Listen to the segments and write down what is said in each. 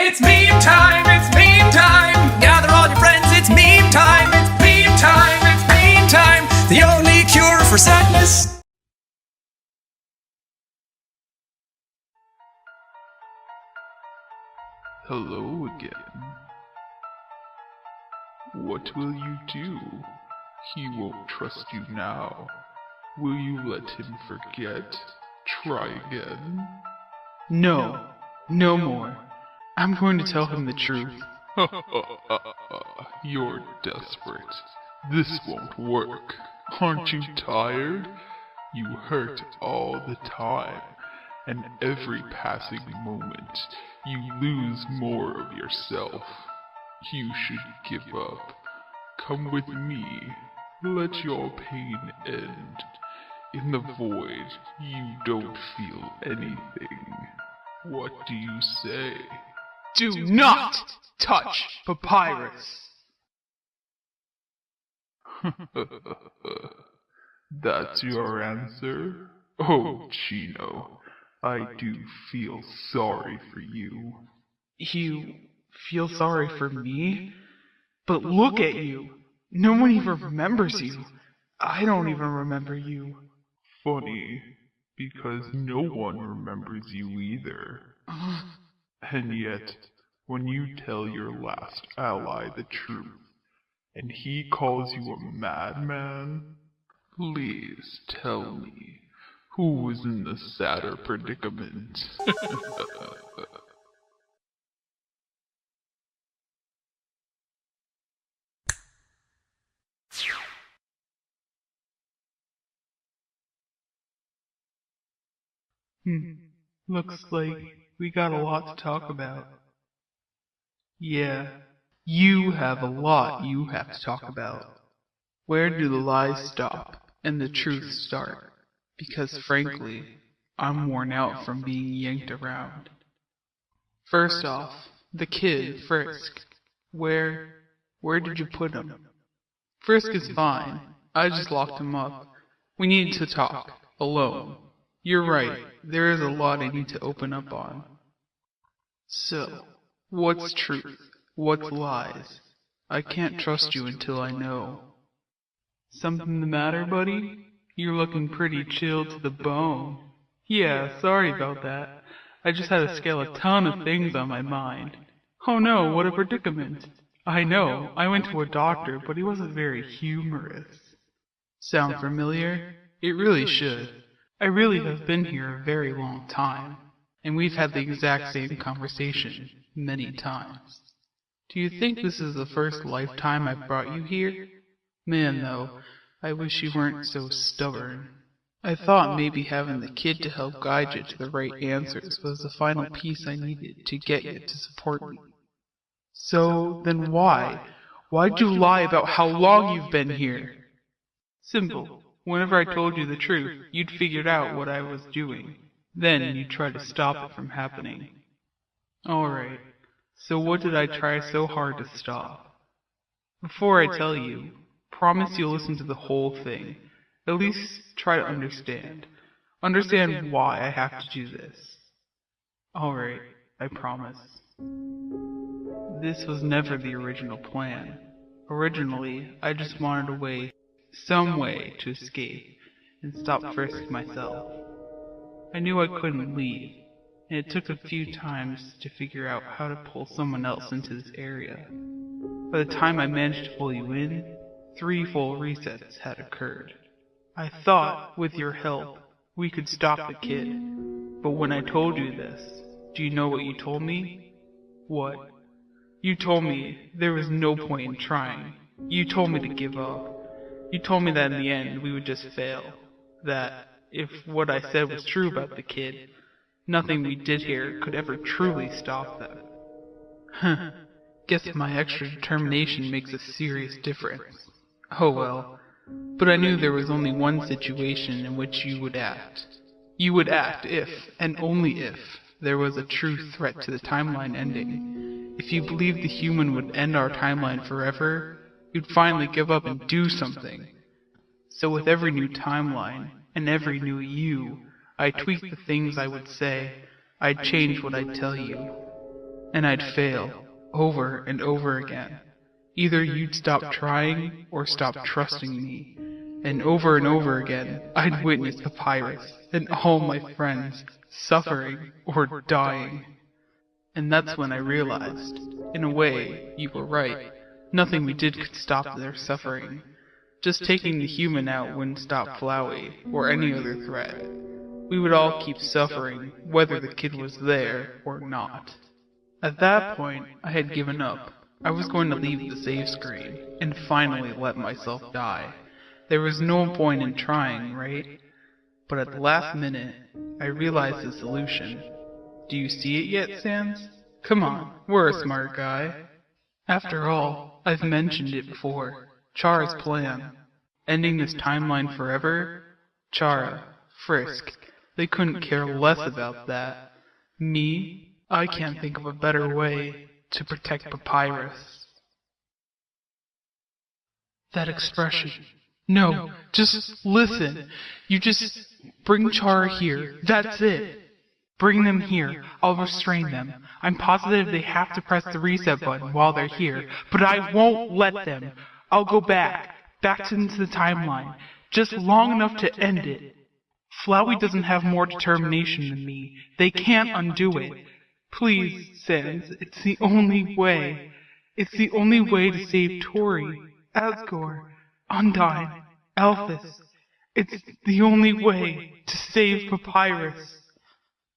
It's meme time, it's meme time. Gather all your friends, it's meme time. It's meme time, it's meme time. The only cure for sadness. Hello again. What will you do? He won't trust you now. Will you let him forget? Try again? No, no more. I'm going to tell him the truth. You're desperate. This won't work. Aren't you tired? You hurt all the time, and every passing moment you lose more of yourself. You should give up. Come with me. Let your pain end. In the void, you don't feel anything. What do you say? Do not touch Papyrus! That's your answer? Oh, Chino, I do feel sorry for you. You feel sorry for me? But look at you! No one even remembers you. I don't even remember you. Funny, because no one remembers you either. And yet, when you tell your last ally the truth, and he calls you a madman, please tell me, who was in the sadder predicament? Looks like we got a lot to talk about. Yeah, you have a lot you have to talk about. Where do the lies stop and the truth start? Because frankly, I'm worn out from being yanked around. First off, the kid, Frisk. Where did you put him? Frisk is fine. I just locked him up. We need to talk, alone. You're right, there is a lot I need to open up on. So, what's truth? What's lies? I can't trust you until I know. Something the matter, buddy? You're looking pretty chilled to the bone. Yeah, sorry about that. I just had to scale a ton of things on my mind. Oh no, what a predicament. I know, I went to a doctor, but he wasn't very humorous. Sound familiar? It really should. I really have been here a very long time, and we've had the exact same conversation many times. Do you think this is the first lifetime I've brought you here? Man, though, I wish you weren't so stubborn. I thought maybe having the kid to help guide you to the right answers was the final piece I needed to get you to support me. So, then why? Why'd you lie about how long you've been here? Simple. Whenever I told you the truth, you'd figured out what I was doing. Then you'd try to stop it from happening. Alright, so what did I try so hard to stop? Before I tell you, promise you'll listen to the whole thing. At least try to understand. Understand why I have to do this. Alright, I promise. This was never the original plan. Originally, I just wanted a way, some way to escape and stop Frisk myself. I knew I couldn't leave, and it took a few times to figure out how to pull someone else into this area. By the time I managed to pull you in, 3 full resets had occurred. I thought, with your help, we could stop the kid. But when I told you this, do you know what you told me? What? You told me there was no point in trying. You told me to give up. You told me that in the end we would just fail. That, if what I said was true about the kid, nothing we did here could ever truly stop them. Huh. Guess my extra determination makes a serious difference. Oh well. But I knew there was only one situation in which you would act. You would act if, and only if, there was a true threat to the timeline ending. If you believed the human would end our timeline forever, you'd finally give up and do something. So with every new timeline, and every new you, I'd tweak the things I would say, I'd change what I'd tell you. and I'd fail, over and over again. Either you'd stop trying, or stop trusting me. And over again, I'd witness Papyrus and all my friends suffering or dying. And that's when I realized, in a way, you were right. Nothing we did could stop their suffering. Just taking the human out wouldn't stop Flowey, or any other threat. We would all keep suffering, whether the kid was there or not. At that point, I had given up. I was going to leave the save screen, and finally let myself die. There was no point in trying, right? But at the last minute, I realized the solution. Do you see it yet, Sans? Come on, we're a smart guy. After all, I've mentioned it before. Chara's plan. Ending this timeline forever? Chara, Frisk, they couldn't care less about that. Me? I can't think of a better way to protect Papyrus. That expression. No, just listen. You just bring Chara here. That's it. Bring them here. I'll restrain them. I'm positive they have to press the reset button while they're here, but I won't let them. I'll go back into the timeline, just long enough to end it. Flowey doesn't have more determination than me. They can't undo it. Please, Sans, it's the only way. It's the only way to save Tori, Asgore, Undyne, Alphys. It's the only way to save Papyrus.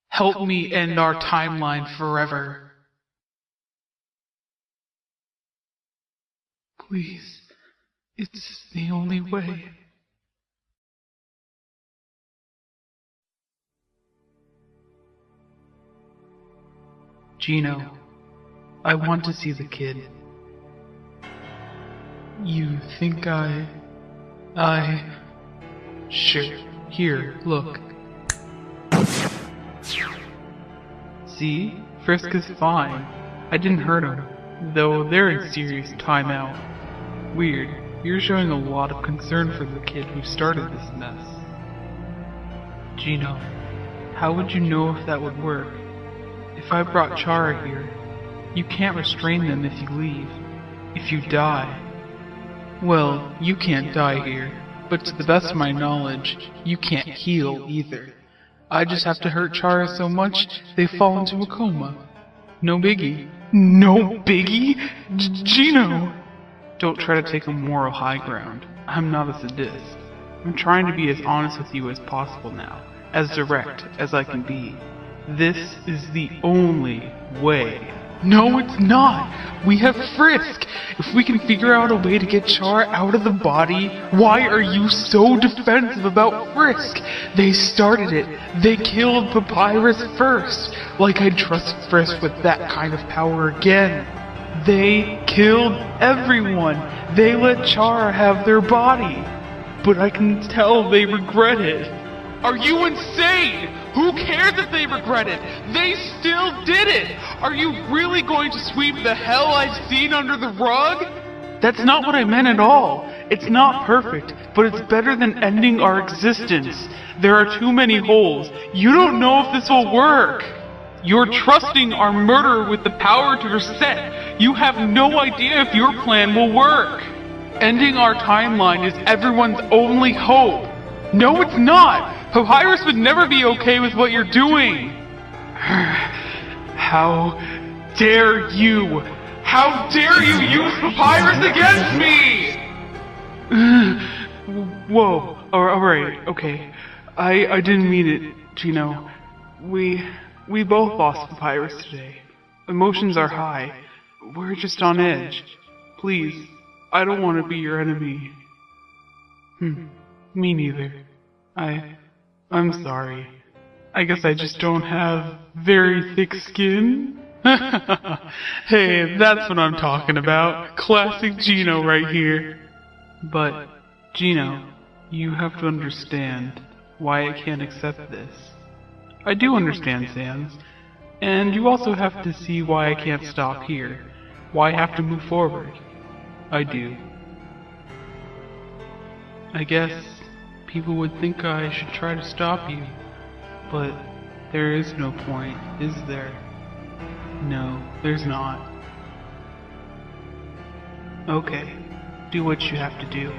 Help me end our timeline forever. Please, it's the only way. Gino, I want to see the kid. You think I... Sure. Here, look. See? Frisk is fine. I didn't hurt him, though they're in serious timeout. Weird. You're showing a lot of concern for the kid who started this mess. Gino, how would you know if that would work? If I brought Chara here, you can't restrain them if you leave. If you die. Well, you can't die here, but to the best of my knowledge, you can't heal either. I just have to hurt Chara so much, they fall into a coma. No biggie. No biggie? Gino! Don't try to take a moral high ground. I'm not a sadist. I'm trying to be as honest with you as possible now, as direct as I can be. This is the only way. No, it's not! We have Frisk! If we can figure out a way to get Chara out of the body, why are you so defensive about Frisk? They started it. They killed Papyrus first. Like I'd trust Frisk with that kind of power again. They killed everyone. They let Chara have their body. But I can tell they regret it. Are you insane? Who cares if they regret it? They still did it! Are you really going to sweep the hell I've seen under the rug? That's not what I meant at all. It's not perfect, but it's better than ending our existence. There are too many holes. You don't know if this will work. You're trusting our murderer with the power to reset. You have no idea if your plan will work. Ending our timeline is everyone's only hope. No, it's not! Papyrus would never be okay with what you're doing! How dare you! How dare you use Papyrus against me! Whoa, alright, okay. I didn't mean it, Gino. We both lost Papyrus today. Emotions are high. We're just on edge. Please, I don't want to be your enemy. Me neither. I'm sorry. I guess I just don't have very thick skin? Hey, that's what I'm talking about. Classic Gino right here. But, Gino, you have to understand why I can't accept this. I do understand, Sans. And you also have to see why I can't stop here. Why I have to move forward. I do. I guess people would think I should try to stop you, but there is no point, is there? No, there's not. Okay, do what you have to do.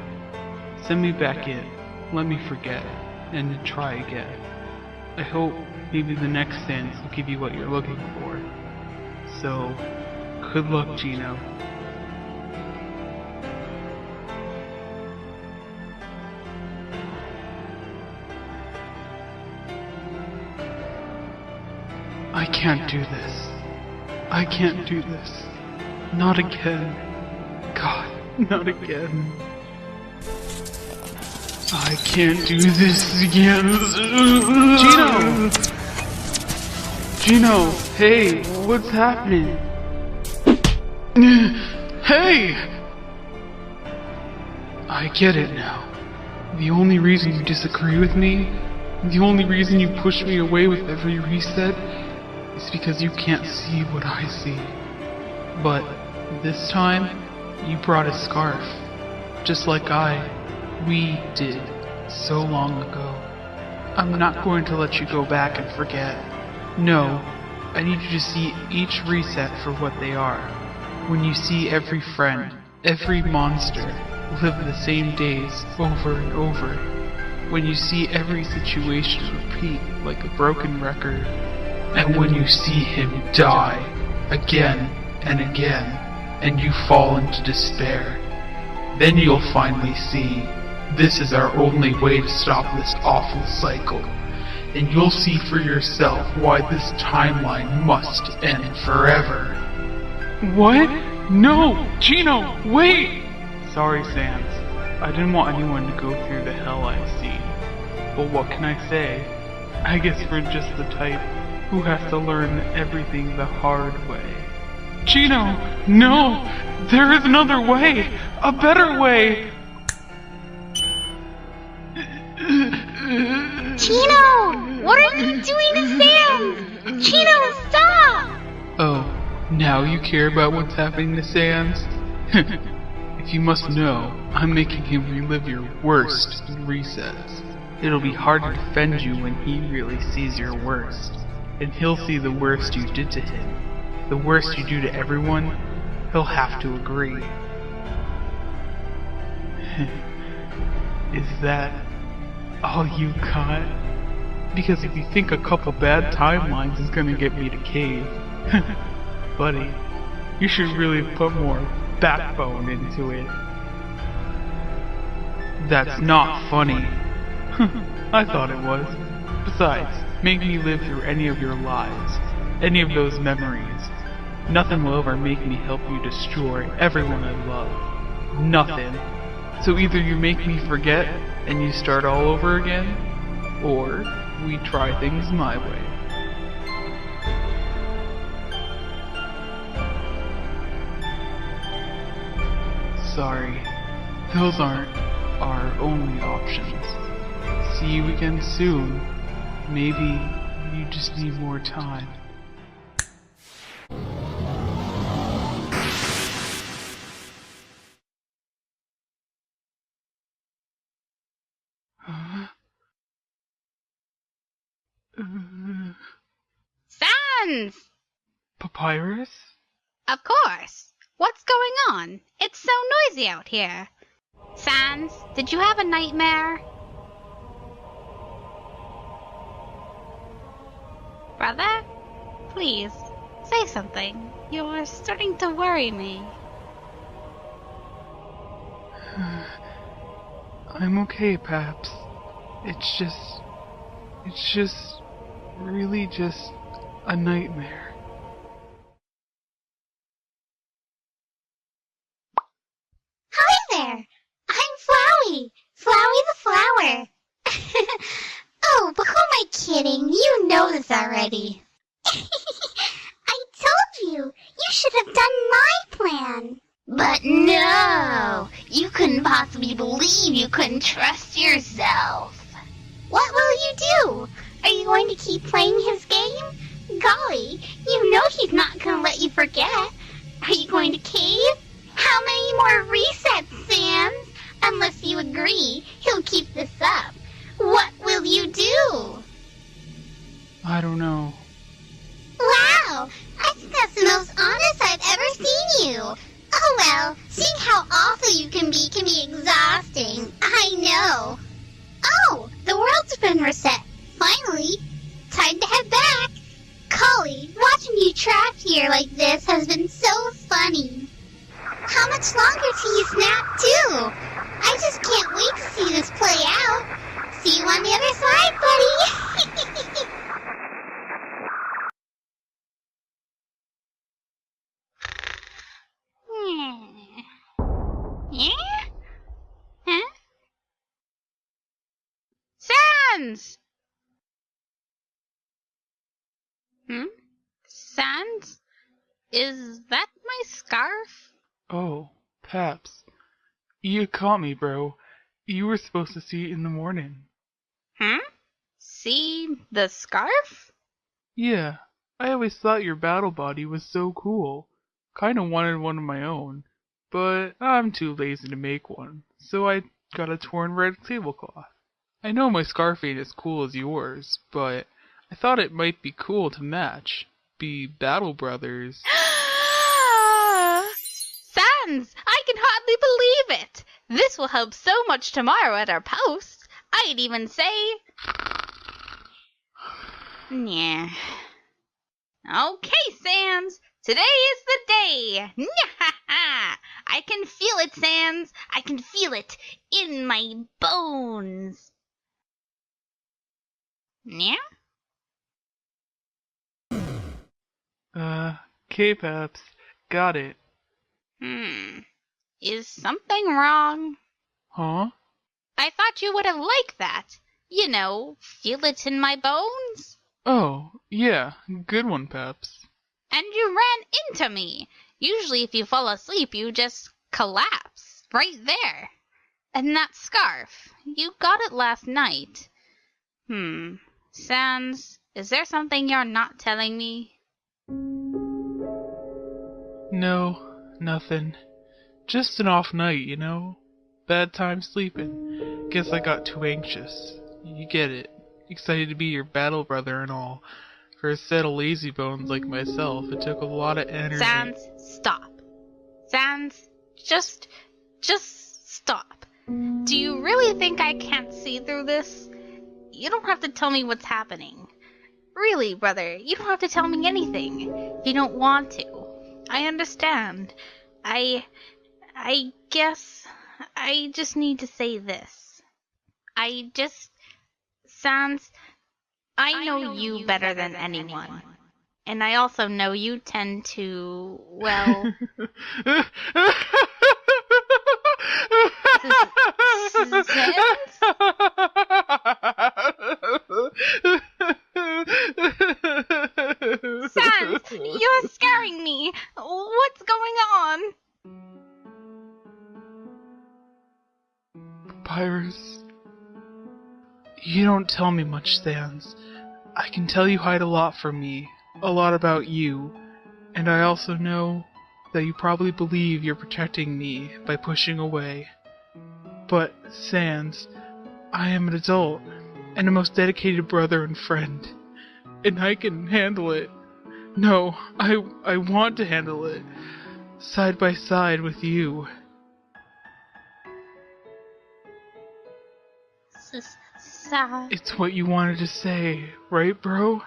Send me back in, let me forget, and then try again. I hope maybe the next Sans will give you what you're looking for. So, good luck, Gino. I can't do this. I can't do this. Not again. God, not again. I can't do this again. Gino! Gino, hey, what's happening? Hey! I get it now. The only reason you disagree with me, the only reason you push me away with every reset, is because you can't see what I see. But this time, you brought a scarf, just like we did so long ago. I'm not going to let you go back and forget. No, I need you to see each reset for what they are. When you see every friend, every monster, live the same days over and over. When you see every situation repeat like a broken record. And when you see him die, again and again, and you fall into despair, then you'll finally see this is our only way to stop this awful cycle. And you'll see for yourself why this timeline must end forever. What? No! Gino, wait! Sorry, Sans. I didn't want anyone to go through the hell I've seen. But what can I say? I guess we're just the type who has to learn everything the hard way. Gino! No! There is another way! A better way! Gino! What are you doing to Sam? Gino, stop! Oh, now you care about what's happening to Sans? If you must know, I'm making him relive your worst resets. It'll be hard to defend you when he really sees your worst. And he'll see the worst you did to him. The worst you do to everyone, he'll have to agree. Is that all you got? Because if you think a couple bad timelines is gonna get me to cave, buddy, you should really put more backbone into it. That's not funny. I thought it was. Besides, make me live through any of your lives, any of those memories. Nothing will ever make me help you destroy everyone I love. Nothing. So either you make me forget and you start all over again, or we try things my way. Sorry, those aren't our only options. See you again soon. Maybe you just need more time. Sans! Papyrus? Of course. What's going on? It's so noisy out here. Sans, did you have a nightmare? Brother? Please, say something. You're starting to worry me. I'm okay, Paps. It's just really just a nightmare. Hi there! I'm Flowey! Flowey the flower! Oh, but who am I kidding? You know this already. I told you! You should have done my plan! But no! You couldn't possibly believe you couldn't trust yourself! What will you do? Are you going to keep playing his game? Golly, you know he's not going to let you forget. Are you going to cave? How many more resets, Sans? Unless you agree, he'll keep this up. What will you do? I don't know. Wow, I think that's like this has been so funny. How much longer till you snap too? I just can't wait to see this play out. See you on the other side, buddy. Yeah? Huh? Sans! Sans? Is that my scarf? Oh, Paps. You caught me, bro. You were supposed to see it in the morning. See the scarf? Yeah, I always thought your battle body was so cool. Kinda wanted one of my own, but I'm too lazy to make one, so I got a torn red tablecloth. I know my scarf ain't as cool as yours, but I thought it might be cool to match. Be battle brothers. Sans! I can hardly believe it! This will help so much tomorrow at our post. I'd even say... Yeah. Okay, Sans. Today is the day. I can feel it, Sans. I can feel it in my bones. Yeah? K-Paps. Got it. Is something wrong? Huh? I thought you would have liked that. You know, feel it in my bones. Oh, yeah. Good one, Paps. And you ran into me. Usually if you fall asleep, you just collapse. Right there. And that scarf. You got it last night. Sans, is there something you're not telling me? No, nothing. Just an off night, you know? Bad time sleeping. Guess I got too anxious. You get it. Excited to be your battle brother and all. For a set of lazy bones like myself, it took a lot of energy. Sans, stop. Sans, just stop. Do you really think I can't see through this? You don't have to tell me what's happening. Really, brother, you don't have to tell me anything if you don't want to. I understand. I guess I just need to say this. Sans, I know you better than anyone. And I also know you tend to, well... Sans, you're scaring me. What's going on? Papyrus. You don't tell me much, Sans. I can tell you hide a lot from me, a lot about you, and I also know that you probably believe you're protecting me by pushing away. But, Sans, I am an adult, and a most dedicated brother and friend, and I can handle it. No, I want to handle it, side by side with you. It's what you wanted to say, right, bro?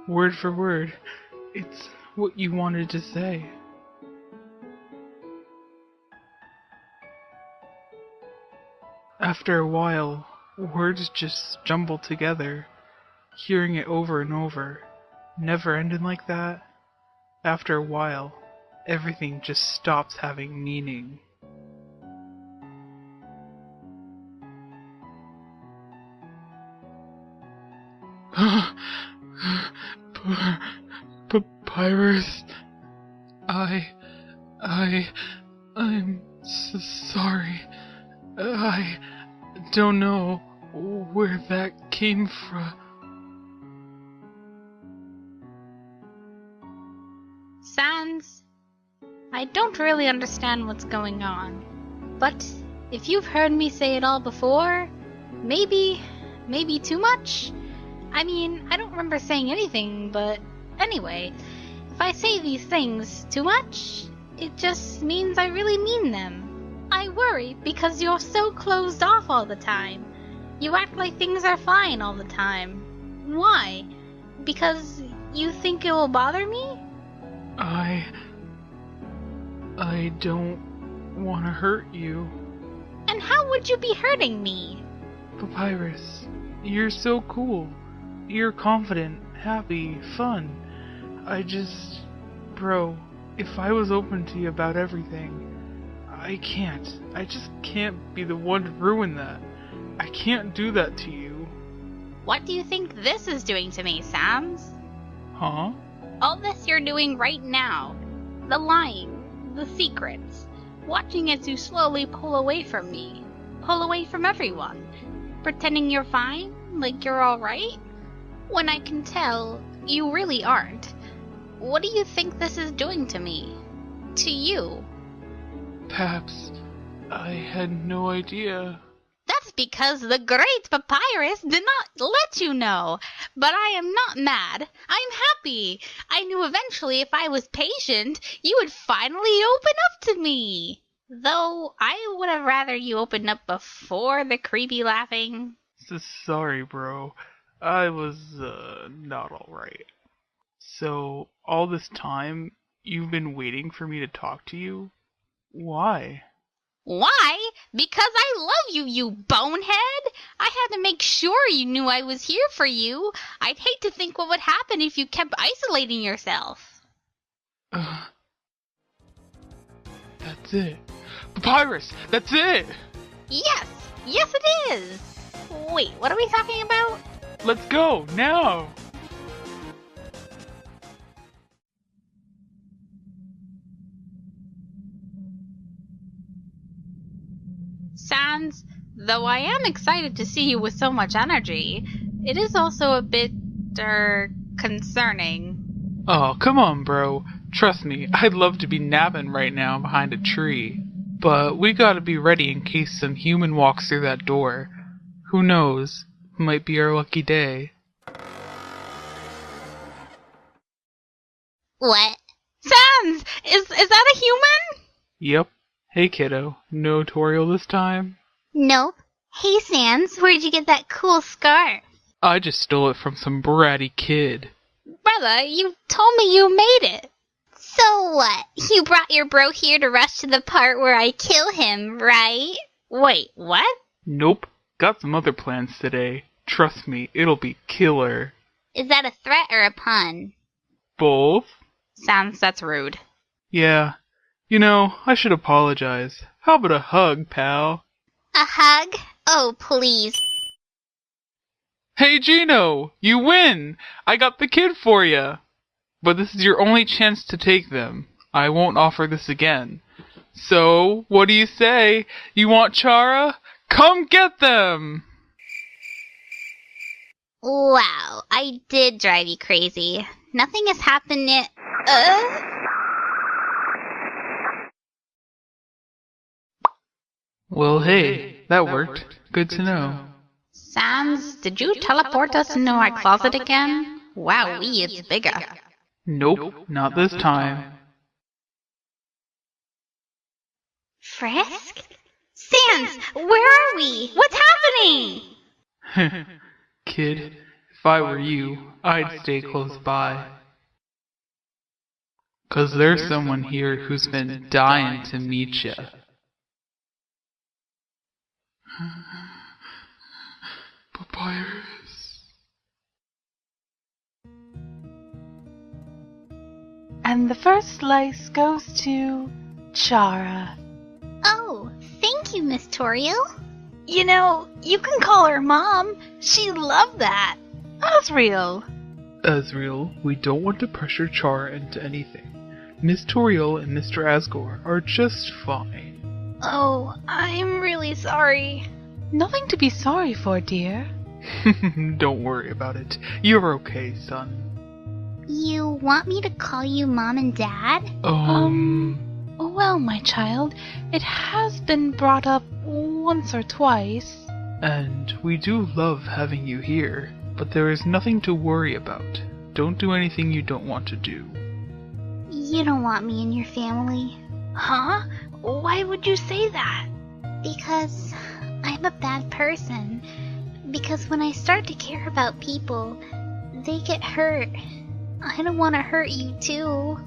Word for word. It's what you wanted to say. After a while, words just jumbled together. Hearing it over and over, never ending like that. After a while, everything just stops having meaning. Papyrus, I'm sorry. I don't know where that came from. Sans, I don't really understand what's going on, but if you've heard me say it all before, maybe too much? I mean, I don't remember saying anything, but anyway, if I say these things too much, it just means I really mean them. I worry because you're so closed off all the time. You act like things are fine all the time. Why? Because you think it will bother me? I don't want to hurt you. And how would you be hurting me? Papyrus, you're so cool. You're confident, happy, fun. Bro, if I was open to you about everything, I can't. I just can't be the one to ruin that. I can't do that to you. What do you think this is doing to me, Sans? Huh? All this you're doing right now. The lying, the secrets. Watching as you slowly pull away from me. Pull away from everyone. Pretending you're fine, like you're alright. When I can tell, you really aren't. What do you think this is doing to me? To you? Paps, I had no idea. That's because the great Papyrus did not let you know. But I am not mad. I'm happy. I knew eventually if I was patient, you would finally open up to me. Though I would have rather you opened up before the creepy laughing. Sorry, bro. I was, not alright. So, all this time, you've been waiting for me to talk to you? Why? Why? Because I love you, you bonehead! I had to make sure you knew I was here for you. I'd hate to think what would happen if you kept isolating yourself. That's it. Papyrus! That's it! Yes! Yes it is! Wait, what are we talking about? Let's go, now! Sans, though I am excited to see you with so much energy, it is also a bit, concerning. Oh, come on, bro. Trust me, I'd love to be napping right now behind a tree. But we gotta be ready in case some human walks through that door. Who knows? Might be our lucky day. What? Sans! Is that a human? Yep. Hey, kiddo. No tutorial this time? Nope. Hey, Sans, where'd you get that cool scarf? I just stole it from some bratty kid. Brother, you told me you made it. So what? You brought your bro here to rush to the part where I kill him, right? Wait, what? Nope. Got some other plans today. Trust me, it'll be killer. Is that a threat or a pun? Both? Sans, that's rude. Yeah. You know, I should apologize. How about a hug, pal? A hug? Oh, please. Hey, Gino! You win! I got the kid for ya! But this is your only chance to take them. I won't offer this again. So, what do you say? You want Chara? Come get them! Wow, I did drive you crazy. Nothing has happened yet. Well, hey, that worked. Good to know. Sans, did you teleport us into our closet again? Wowee, it's bigger. Nope, not this time. Frisk? Sans, where are we? What's happening? Kid, if I were you, I'd stay close by. 'Cause there's someone here who's been dying to meet ya. Papyrus. And the first slice goes to Chara. Oh, thank you, Miss Toriel. You know, you can call her Mom. She'd love that. Asriel. Asriel, we don't want to pressure Chara into anything. Miss Toriel and Mr. Asgore are just fine. Oh, I'm really sorry. Nothing to be sorry for, dear. Don't worry about it. You're okay, son. You want me to call you Mom and Dad? Well, my child, it has been brought up once or twice. And we do love having you here, but there is nothing to worry about. Don't do anything you don't want to do. You don't want me in your family. Huh? Why would you say that? Because I'm a bad person. Because when I start to care about people, they get hurt. I don't want to hurt you too.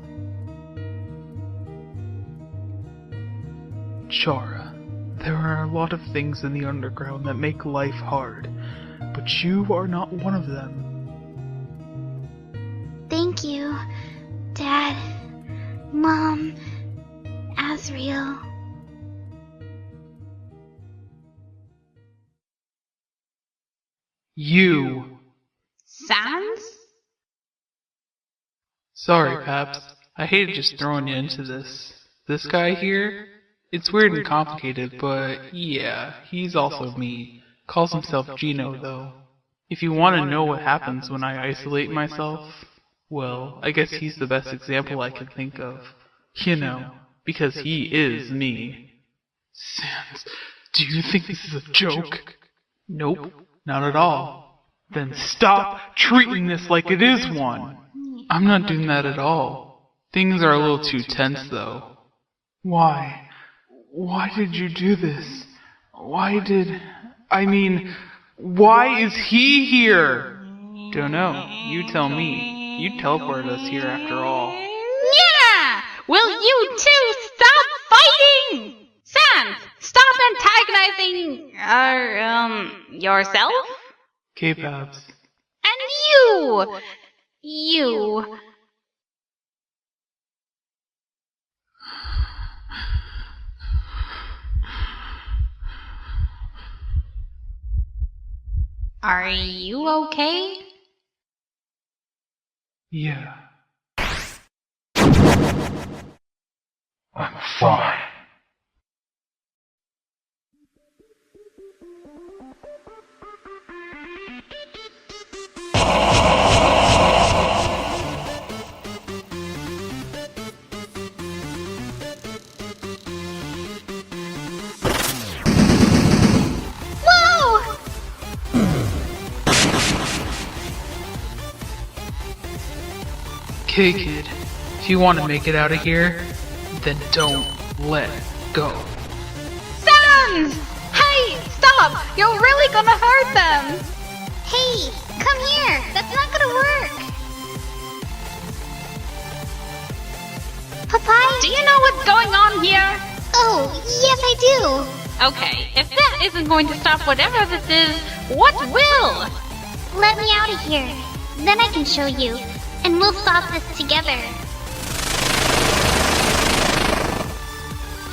Chara, there are a lot of things in the underground that make life hard, but you are not one of them. Thank you, Dad, Mom, Azriel. You! Sans? Sorry, Paps. I hated just throwing you into this. This guy here? It's weird and complicated, but yeah, he's also me. Calls himself Gino, though. If you want to know what happens when I isolate myself, well, I guess he's the best example I can think of. You know, because he is me. Sans, do you think this is a joke? Nope, not at all. Then stop treating this like it is one. I'm not doing that at all. Things are a little too tense, though. Why? Why did you do this? Why is he here? Don't know. You tell me. You teleported us here after all. Yeah! Will you two stop fighting? Sans, stop antagonizing, yourself? K-Paps. And you. Are you okay? Yeah. I'm fine. Whoa! Okay, kid. If you want to make it out of here, then don't let go. Sans! Hey, stop! You're really gonna hurt them! Hey, come here. That's not gonna work. Papaya? Do you know what's going on here? Oh, yes I do. Okay, if that isn't going to stop whatever this is, what will? Let me out of here. Then I can show you. And we'll stop this together.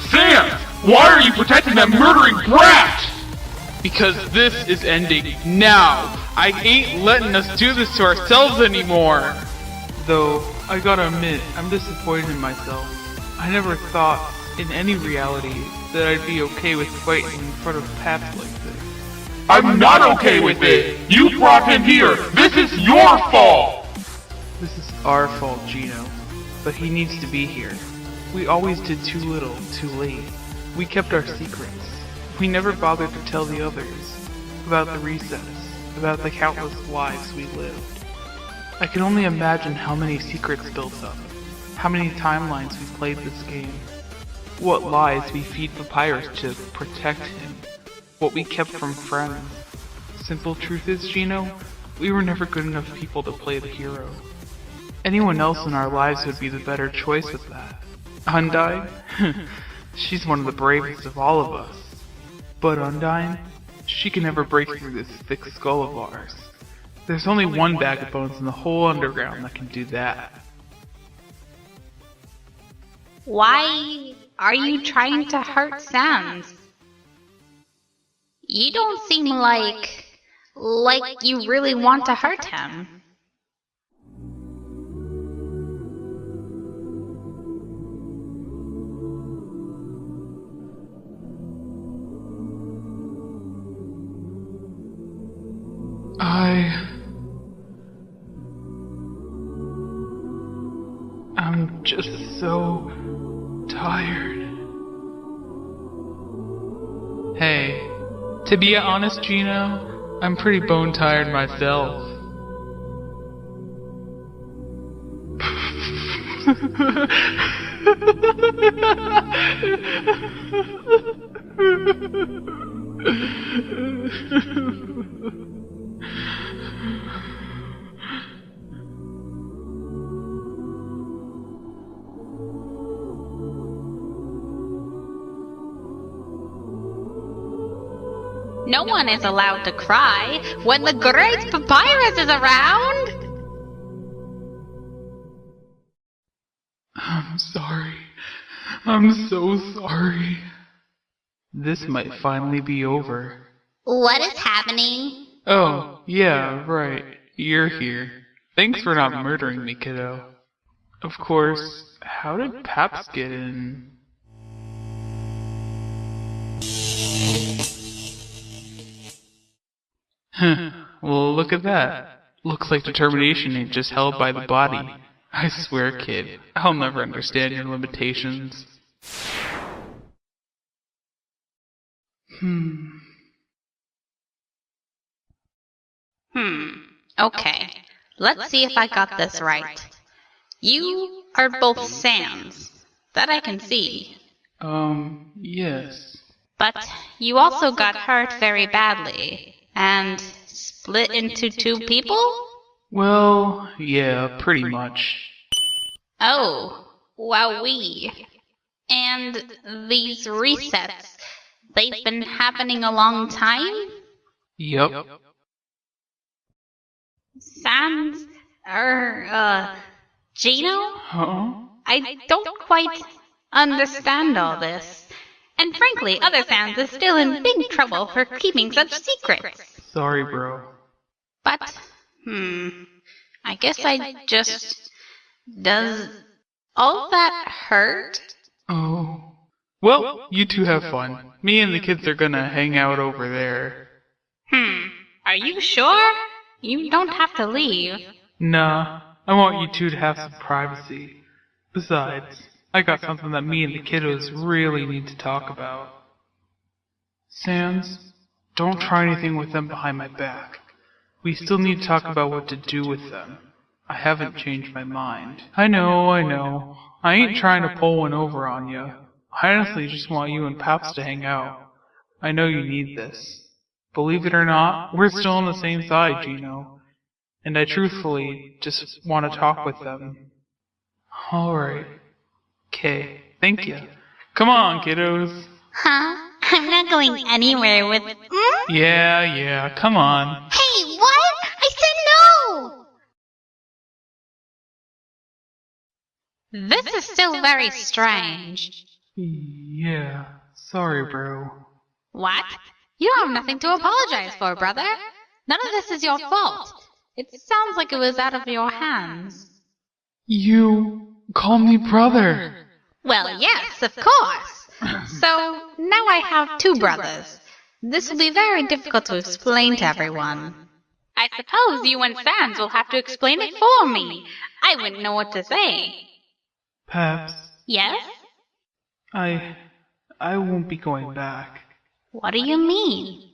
Sam! Why are you protecting that murdering brat? Because this is ending now. I ain't letting us do this to ourselves anymore. Though, I gotta admit, I'm disappointed in myself. I never thought, in any reality, that I'd be okay with fighting in front of Paps like this. I'm not okay with it! You brought him here! This is your fault! This is our fault, Gino. But he needs to be here. We always did too little, too late. We kept our secrets. We never bothered to tell the others about the recess, about the countless lives we lived. I can only imagine how many secrets built up, how many timelines we played this game, what lies we feed Papyrus to protect him, what we kept from friends. Simple truth is, Gino, we were never good enough people to play the hero. Anyone else in our lives would be the better choice with that. Undyne? She's one of the bravest of all of us. But Undyne? She can never break through this thick skull of ours. There's only one bag of bones in the whole underground that can do that. Why are you trying to hurt Sans? You don't seem like you really want to hurt him. I'm just so tired. Hey, to be honest, Gino, I'm pretty bone tired myself. No one is allowed to cry when the Great Papyrus is around! I'm sorry. I'm so sorry. This might finally be over. What is happening? Oh, yeah, right. You're here. Thanks for not murdering me, kiddo. Of course, how did Paps get in? Well, look at that. Looks like determination ain't just held by the body. I swear, kid, I'll never understand your limitations. Okay, let's see if I got this right. You are both Sans. That I can see. Yes. But you also got hurt very badly, and split into two people? Well, yeah, pretty much. Oh, wowee. And these resets, they've been happening a long time? Yup. Sans, Gino? Huh? I don't quite understand all this. And frankly, Other Sans is still in big trouble for keeping such secrets. Sorry, bro. But, I guess I just... Does all that hurt? Oh. Well, you two have fun. Me and the kids are gonna hang out over there. Are you sure? You don't have to leave. Nah, I want you two to have some privacy. Besides, I got something that me and the kiddos really need to talk about. Sans, don't try anything with them behind my back. We still need to talk about what to do with them. I haven't changed my mind. I know. I ain't trying to pull one over on you. I honestly just want you and Paps to hang out. I know you need this. Believe it or not, we're still on the same side, Gino. And I truthfully just want to talk with them. Alright. Okay, thank you. Come on, kiddos. Huh? I'm not going anywhere with... Yeah, come on. Hey, what? I said no! This is still very strange. Yeah, sorry, bro. What? You have nothing to apologize for, brother. None of this is your fault. It sounds like it was out of your hands. You call me brother. Well, yes, of course. So, now I have two brothers. This will be very difficult to explain to everyone. I suppose you and Sans will have to explain it for me. I wouldn't know what to say. Paps, Yes? I won't be going back. What do you mean?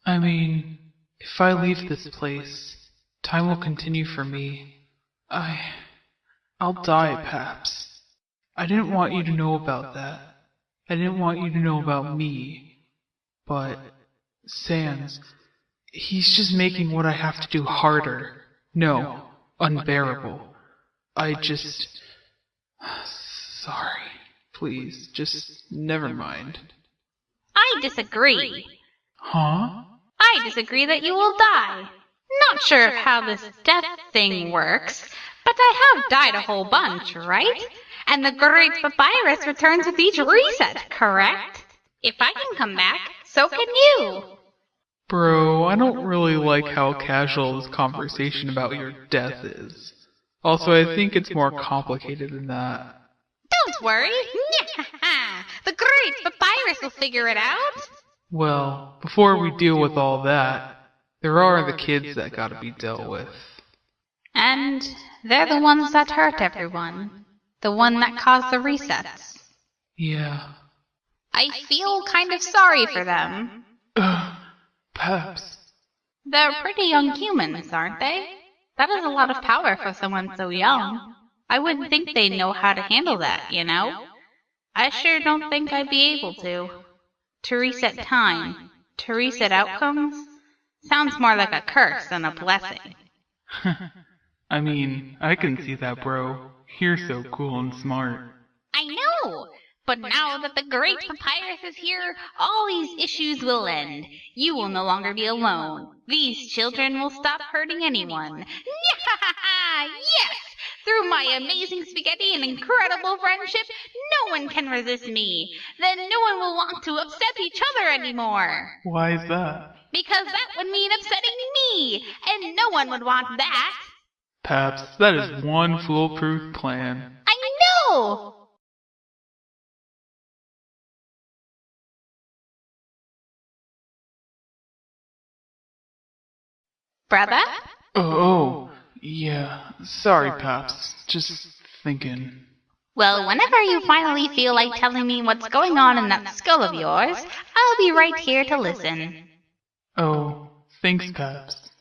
I mean, if I leave this place, time will continue for me. I'll die, Paps. I didn't want you to know about that. I didn't want you to know about me. But, Sans, he's just making what I have to do harder. No, unbearable. Sorry. Please, just never mind. I disagree. Huh? I disagree that you will die. Not sure of how this death thing works, but I have died a whole bunch, right? And the Great Papyrus returns with each reset, correct? If I can come back, so can you. Bro, I don't really like how casual this conversation about your death is. Also, I think it's more complicated than that. Don't worry. The Great Papyrus will figure it out. Well, before we deal with all that, there are the kids that gotta be dealt with. And they're the ones that hurt everyone. The one that caused the resets. Yeah. I feel kind of sorry for them. Paps. They're pretty young humans, aren't they? That is a lot of power for someone so young. I wouldn't think they'd know how to handle that, you know? I sure don't think I'd be able to. To reset time, to reset outcomes, sounds more like a curse than a blessing. I mean, I can see that, bro. You're so cool and smart. I know, But now that the great papyrus is here, all these issues will end. You will no longer be alone. These children will stop hurting anyone. Yes! Through my amazing spaghetti and incredible friendship, no one can resist me. Then no one will want to upset each other anymore. Why is that? Because that would mean upsetting me, and no one would want that. Paps, that is one foolproof plan. I know! Brother? Oh, yeah. Sorry, Paps. Just thinking. Well, whenever you finally feel like telling me what's going on in that skull of yours, I'll be right here to listen. Oh, thanks, Paps.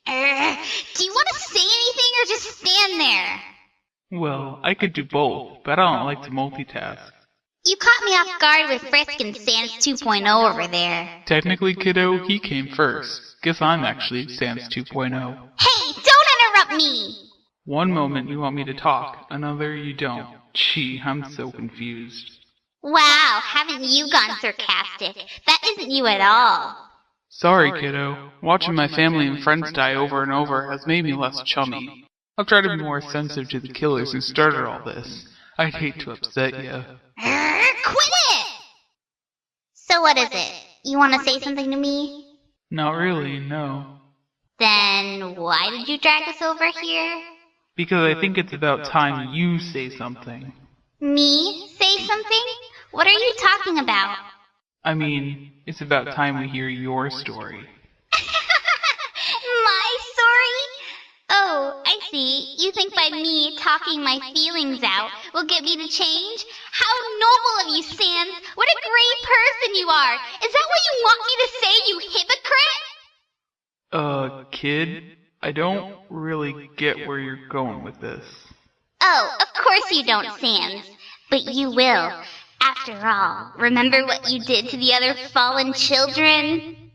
Do you want to say anything or just stand there? Well, I could do both, but I don't like to multitask. You caught me off guard with Frisk and Sans 2.0 over there. Technically, kiddo, he came first. Guess I'm actually Sans 2.0. Hey, don't interrupt me! One moment you want me to talk, another you don't. Gee, I'm so confused. Wow, haven't you gone sarcastic? That isn't you at all. Sorry, kiddo. Watching my family and friends die over and over has made me less chummy. I'll try to be more sensitive to the killers who started all this. I'd hate to upset you. Quit it! So what is it? You want to say something to me? Not really, no. Then why did you drag us over here? Because I think it's about time you say something. Me? Say something? What are you talking about? I mean, it's about time we hear your story. My story? Oh, I see. You think by me talking my feelings out will get me to change? How noble of you, Sans! What a great person you are! Is that what you want me to say, you hypocrite? Kid? I don't really get where you're going with this. Oh, of course you don't, Sans. But you will. After all, remember what you did to the other fallen children?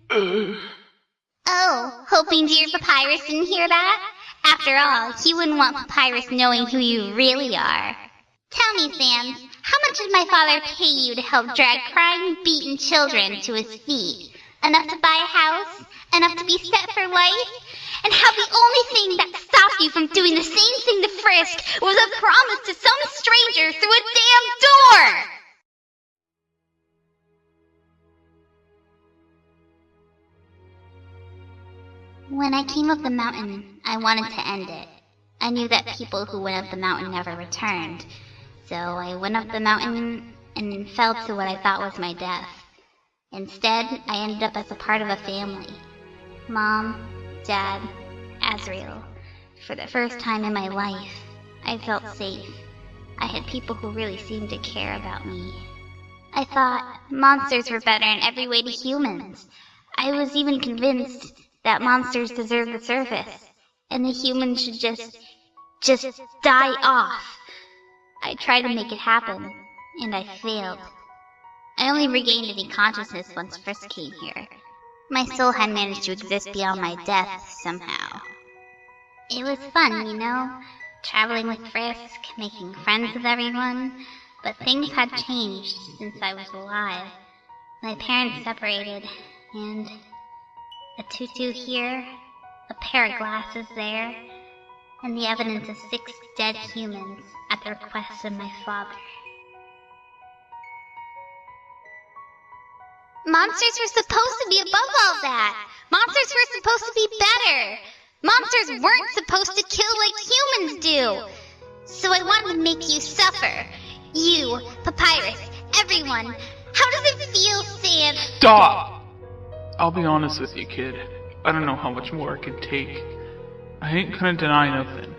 Oh, hoping dear Papyrus didn't hear that? After all, he wouldn't want Papyrus knowing who you really are. Tell me, Sans, how much did my father pay you to help drag crying, beaten children to his feet? Enough to buy a house? Enough to be set for life? And how the only thing that stopped you from doing the same thing to Frisk was a promise to some stranger through a damn door! When I came up the mountain, I wanted to end it. I knew that people who went up the mountain never returned. So I went up the mountain and fell to what I thought was my death. Instead, I ended up as a part of a family. Mom, Dad, Azrael. For the first time in my life, I felt safe. I had people who really seemed to care about me. I thought monsters were better in every way to humans. I was even convinced that monsters deserve the service, and the humans should just die off. I tried to make it happen, and I failed. I only regained any consciousness once Frisk came here. My soul had managed to exist beyond my death somehow. It was fun, you know, traveling with Frisk, making friends with everyone, but things had changed since I was alive. My parents separated, and a tutu here, a pair of glasses there, and the evidence of 6 dead humans at the request of my father. Monsters were supposed to be above all that! Monsters were supposed to be better! Monsters weren't supposed to kill like humans do! So I wanted to make you suffer. You, Papyrus, everyone. How does it feel, Sam? Stop! I'll be honest with you, kid. I don't know how much more I can take. I ain't gonna deny nothing.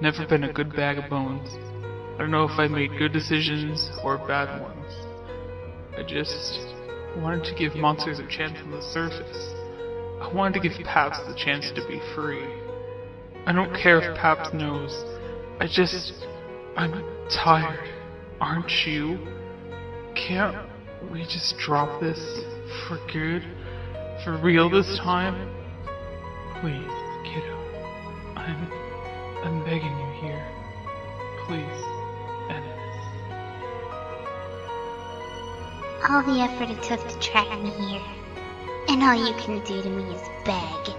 Never been a good bag of bones. I don't know if I made good decisions or bad ones. I just wanted to give monsters a chance on the surface. I wanted to give Paps the chance to be free. I don't care if Paps knows. I'm tired. Aren't you? Can't we just drop this for good? For real this time? Please, kiddo. I'm all the effort it took to track me here. And all you can do to me is beg.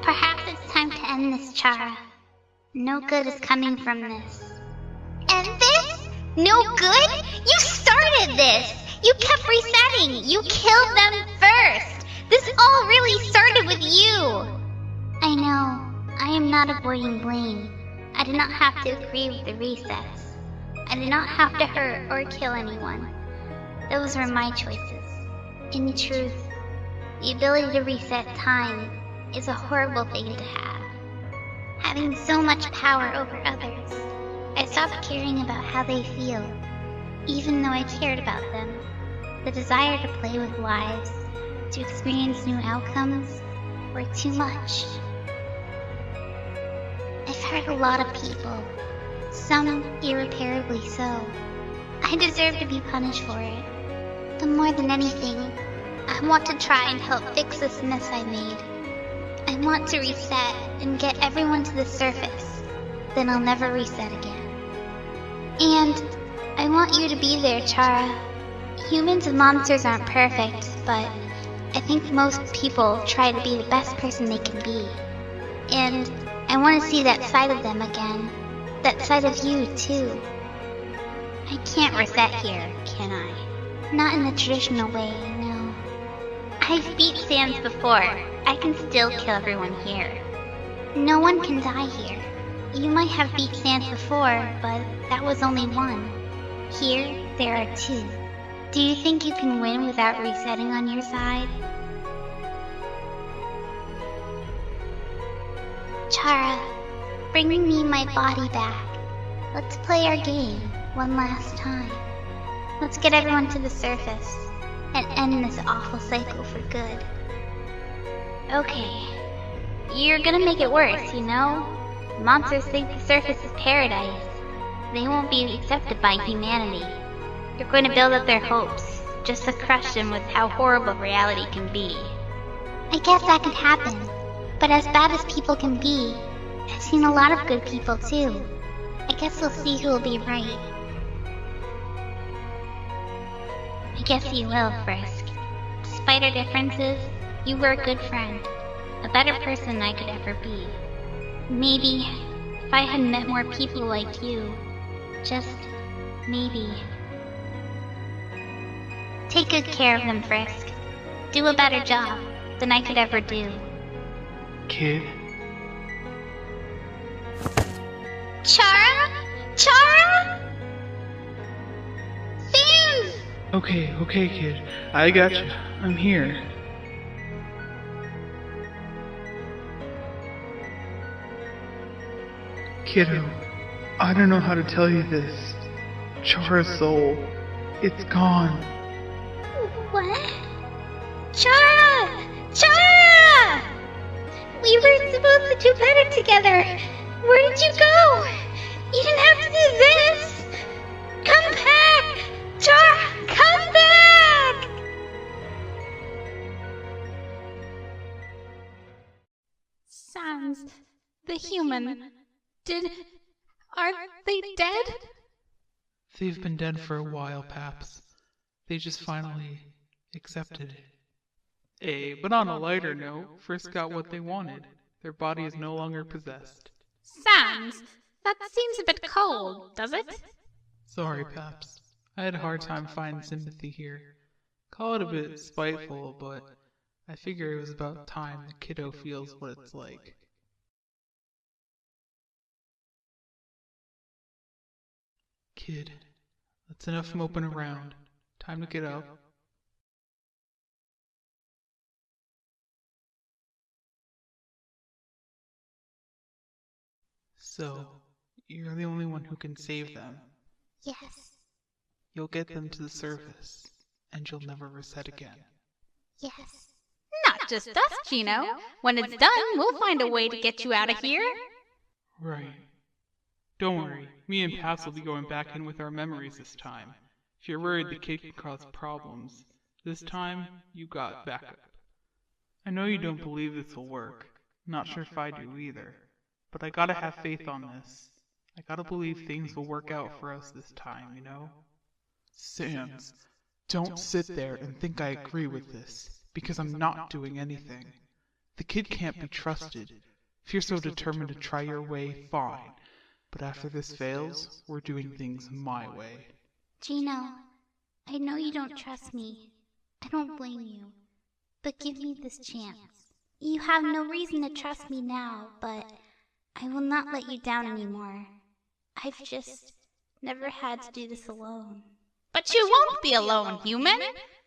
Perhaps it's time to end this, Chara. No good is coming from this. End this? No good? You started this! You kept resetting! You killed them first! This all really started with you! I know. I am not avoiding blame. I did not have to agree with the resets. I did not have to hurt or kill anyone. Those were my choices. In truth, the ability to reset time is a horrible thing to have. Having so much power over others, I stopped caring about how they feel, even though I cared about them. The desire to play with lives, to experience new outcomes, were too much. I've hurt a lot of people, some irreparably so. I deserve to be punished for it. But more than anything, I want to try and help fix this mess I made. I want to reset and get everyone to the surface. Then I'll never reset again. And I want you to be there, Chara. Humans and monsters aren't perfect, but I think most people try to be the best person they can be. And I want to see that side of them again. That side of you, too. I can't reset here, can I? Not in the traditional way, no. I've beat Sans before. I can still kill everyone here. No one can die here. You might have beat Sans before, but that was only one. Here, there are two. Do you think you can win without resetting on your side? Chara, bring me my body back. Let's play our game one last time. Let's get everyone to the surface and end this awful cycle for good. Okay. You're gonna make it worse, you know? Monsters think the surface is paradise. They won't be accepted by humanity. You're going to build up their hopes, just to crush them with how horrible reality can be. I guess that could happen. But as bad as people can be, I've seen a lot of good people too. I guess we'll see who will be right. I guess you will, Frisk. Despite our differences, you were a good friend. A better person than I could ever be. Maybe, if I had met more people like you, just maybe. Take good care of them, Frisk. Do a better job than I could ever do. Kid? Chara? Chara? Sans! Okay, kid. I got you. I'm here. Kiddo, I don't know how to tell you this. Chara's soul, it's gone. What? Chara! Chara! We were supposed to do better together. Where did you go? You didn't have to do this. Come back! Chara, come back! Sans, the human. Are they dead? They've been dead for a while, Paps. They just finally accepted it. But on a lighter note, Frisk got what they wanted. Their body is no longer possessed. Sans, that seems a bit cold, does it? Sorry, Paps. I had a hard time finding sympathy here. Call it a bit spiteful, but I figure it was about time the kiddo feels what it's like. Kid, that's enough moping around. Time to get up. So, you're the only one who can save them. Yes, You'll get them to the surface, and you'll never reset again. yes. Not just us, Gino. When it's done, we'll find a way to get you out of here. Right. Don't worry, me and Paps will be going back in with our memories this time. If you're worried the kid can cause problems, this time, you got backup. I know you don't believe this will work. Not sure if I do either. But I gotta have faith on this. I gotta believe things will work out for us this time, you know? Sans, don't sit there and think I agree with this, because I'm not doing anything. The kid can't be trusted. If you're so determined to try your way, fine. But after this fails, we're doing things my way. Gino, I know you don't trust me. I don't blame you. But give me this chance. You have no reason to trust me now, but I will not let you down anymore. I've just never had to do this alone. But you won't be alone, human.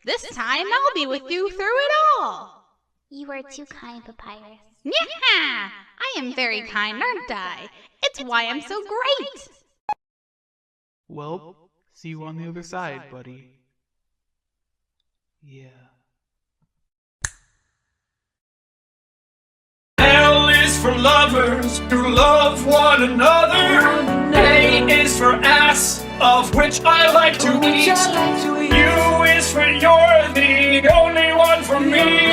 This time I'll be with you through it all. You are too kind, Papyrus. Yeah, I am very kind, aren't I? It's why I'm so great. Well, see you on the other side, buddy. Yeah. L is for lovers who love one another. A is for ass, of which I like to eat. U is for you're the only one for me.